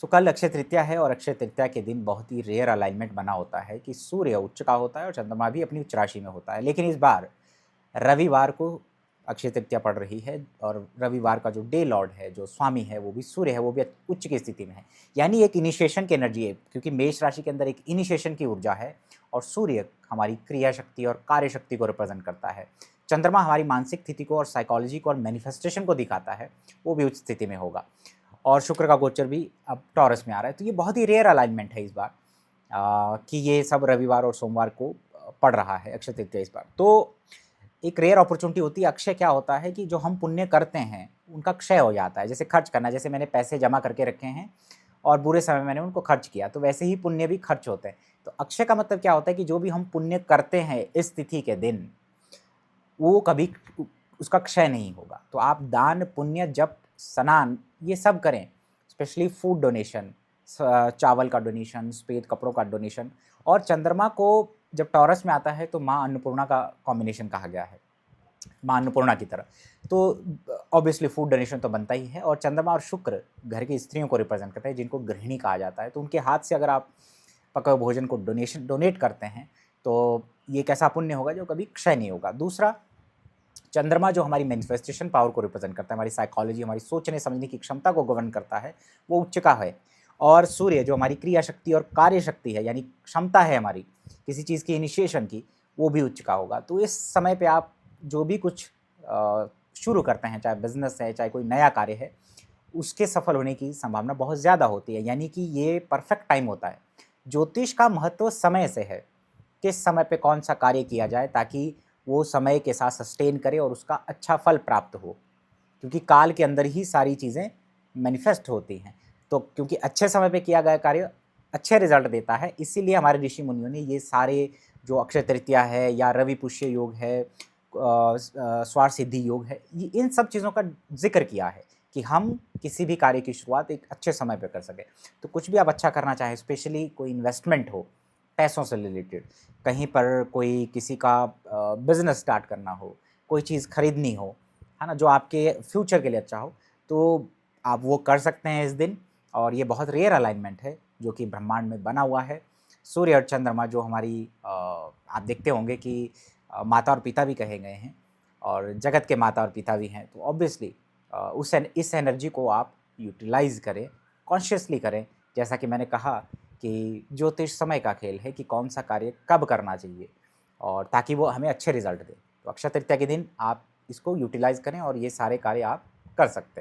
सो कल अक्षय तृतीया है और अक्षय तृतीया के दिन बहुत ही रेयर अलाइनमेंट बना होता है कि सूर्य उच्च का होता है और चंद्रमा भी अपनी उच्च राशि में होता है। लेकिन इस बार रविवार को अक्षय तृतीया पड़ रही है और रविवार का जो डे लॉर्ड है, जो स्वामी है, वो भी सूर्य है, वो भी उच्च की स्थिति में है। यानी एक इनिशिएशन की एनर्जी है, क्योंकि मेष राशि के अंदर एक इनिशिएशन की ऊर्जा है और सूर्य हमारी क्रिया शक्ति और कार्य शक्ति को रिप्रेजेंट करता है। चंद्रमा हमारी मानसिक स्थिति को और साइकोलॉजी को और मैनिफेस्टेशन को दिखाता है, वो भी उच्च स्थिति में होगा। और शुक्र का गोचर भी अब टॉरस में आ रहा है, तो ये बहुत ही रेयर अलाइनमेंट है इस बार कि ये सब रविवार और सोमवार को पड़ रहा है अक्षय तृतीया इस बार। तो एक रेयर अपॉर्चुनिटी होती है। अक्षय क्या होता है कि जो हम पुण्य करते हैं उनका क्षय हो जाता है। जैसे खर्च करना, जैसे मैंने पैसे जमा करके रखे हैं और बुरे समय में मैंने उनको खर्च किया, तो वैसे ही पुण्य भी खर्च होते हैं। तो अक्षय का मतलब क्या होता है कि जो भी हम पुण्य करते हैं इस तिथि के दिन, वो कभी उसका क्षय नहीं होगा। तो आप दान, पुण्य, जप, स्नान ये सब करें, स्पेशली फूड डोनेशन, चावल का डोनेशन, सफ़ेद कपड़ों का डोनेशन। और चंद्रमा को जब टॉरस में आता है तो माँ अन्नपूर्णा का कॉम्बिनेशन कहा गया है, माँ अन्नपूर्णा की तरह। तो ऑब्वियसली फूड डोनेशन तो बनता ही है। और चंद्रमा और शुक्र घर की स्त्रियों को रिप्रेजेंट करते हैं, जिनको गृहिणी कहा जाता है। तो उनके हाथ से अगर आप पका हुए भोजन को डोनेट करते हैं तो ये एक ऐसा पुण्य होगा जो कभी क्षय नहीं होगा। दूसरा, चंद्रमा जो हमारी मैनिफेस्टेशन पावर को रिप्रेजेंट करता है, हमारी साइकोलॉजी, हमारी सोचने समझने की क्षमता को गवर्न करता है, वो उच्च का है। और सूर्य जो हमारी क्रिया शक्ति और कार्य शक्ति है, यानी क्षमता है हमारी किसी चीज़ की इनिशिएशन की, वो भी उच्च का होगा। तो इस समय पे आप जो भी कुछ शुरू करते हैं, चाहे बिजनेस है, चाहे कोई नया कार्य है, उसके सफल होने की संभावना बहुत ज़्यादा होती है। यानी कि ये परफेक्ट टाइम होता है। ज्योतिष का महत्व समय से है, किस समय पे कौन सा कार्य किया जाए ताकि वो समय के साथ सस्टेन करे और उसका अच्छा फल प्राप्त हो, क्योंकि काल के अंदर ही सारी चीज़ें मैनिफेस्ट होती हैं। तो क्योंकि अच्छे समय पे किया गया कार्य अच्छे रिजल्ट देता है, इसीलिए हमारे ऋषि मुनियों ने ये सारे जो अक्षय तृतीया है या रवि पुष्य योग है, स्वार सिद्धि योग है, इन सब चीज़ों का जिक्र किया है कि हम किसी भी कार्य की शुरुआत एक अच्छे समय पे कर सकें। तो कुछ भी आप अच्छा करना चाहें, स्पेशली कोई इन्वेस्टमेंट हो पैसों से रिलेटेड, कहीं पर कोई किसी का बिजनेस स्टार्ट करना हो, कोई चीज़ खरीदनी हो, है ना, जो आपके फ्यूचर के लिए अच्छा हो, तो आप वो कर सकते हैं इस दिन। और ये बहुत रेयर अलाइनमेंट है जो कि ब्रह्मांड में बना हुआ है। सूर्य और चंद्रमा जो हमारी आप देखते होंगे कि माता और पिता भी कहे गए हैं और जगत के माता और पिता भी हैं। तो ऑब्वियसली इस एनर्जी को आप यूटिलाइज़ करें, कॉन्शियसली करें। जैसा कि मैंने कहा कि ज्योतिष समय का खेल है कि कौन सा कार्य कब करना चाहिए, और ताकि वो हमें अच्छे रिजल्ट दे। तो अक्षय तृतीया के दिन आप इसको यूटिलाइज़ करें और ये सारे कार्य आप कर सकते हैं।